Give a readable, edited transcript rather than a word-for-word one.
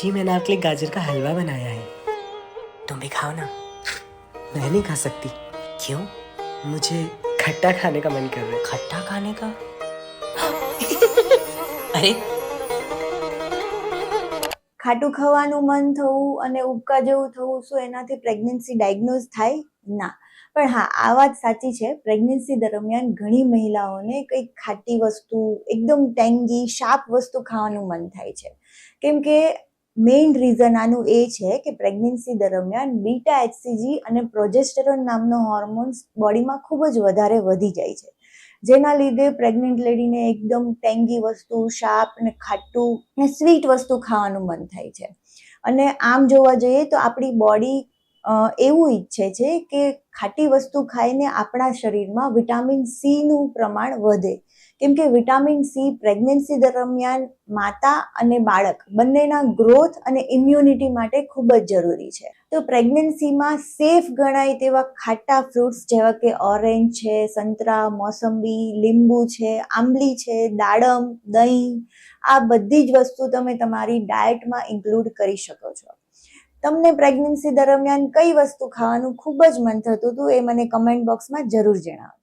जी मैंने आपके लिए गाजर का हलवा बनाया है, तुम भी खाओ ना। मैं नहीं खा सकती। क्यों? मुझे खट्टा खाने का मन कर रहा है। खट्टा खाने का? अरे ખાટું ખાવાનું મન થવું અને ઉબકા જેવું થવું, શું એનાથી પ્રેગ્નન્સી ડાયગ્નોઝ થાય? ના. પણ હા, આ વાત સાચી છે, પ્રેગ્નન્સી દરમિયાન ઘણી મહિલાઓને કંઈક ખાટી વસ્તુ, એકદમ ટેંગી શાર્પ વસ્તુ ખાવાનું મન થાય છે. કેમ કે મેઇન રીઝન આનું એ છે કે પ્રેગ્નન્સી દરમિયાન બીટા એચસીજી અને પ્રોજેસ્ટેરોન નામનો હોર્મોન્સ બોડીમાં ખૂબ જ વધારે વધી જાય છે, જેના લીધે પ્રેગ્નન્ટ લેડીને એકદમ ટેંગી વસ્તુ, શાર્પ અને ખાટું ને સ્વીટ વસ્તુ ખાવાનું મન થાય છે. અને આમ જોવા જઈએ તો આપણી બોડી એવું ઈચ્છે છે કે ખાટી વસ્તુ ખાઈને આપણા શરીરમાં વિટામિન સીનું પ્રમાણ વધે, કેમ કે વિટામિન સી પ્રેગ્નન્સી દરમિયાન માતા અને બાળક બંનેના ગ્રોથ અને ઇમ્યુનિટી માટે ખૂબ જ જરૂરી છે. તો પ્રેગ્નન્સીમાં સેફ ગણાય તેવા ખાટા ફ્રૂટ્સ જેવા કે ઓરેન્જ છે, સંતરા, મોસંબી, લીંબુ છે, આંબલી છે, દાડમ, દહીં, આ બધી જ વસ્તુ તમે તમારી ડાયટમાં ઇન્ક્લુડ કરી શકો છો. તમને પ્રેગ્નન્સી દરમિયાન કઈ વસ્તુ ખાવાનું ખૂબ જ મન થતું હતું એ મને કમેન્ટ બોક્સમાં જરૂર જણાવો.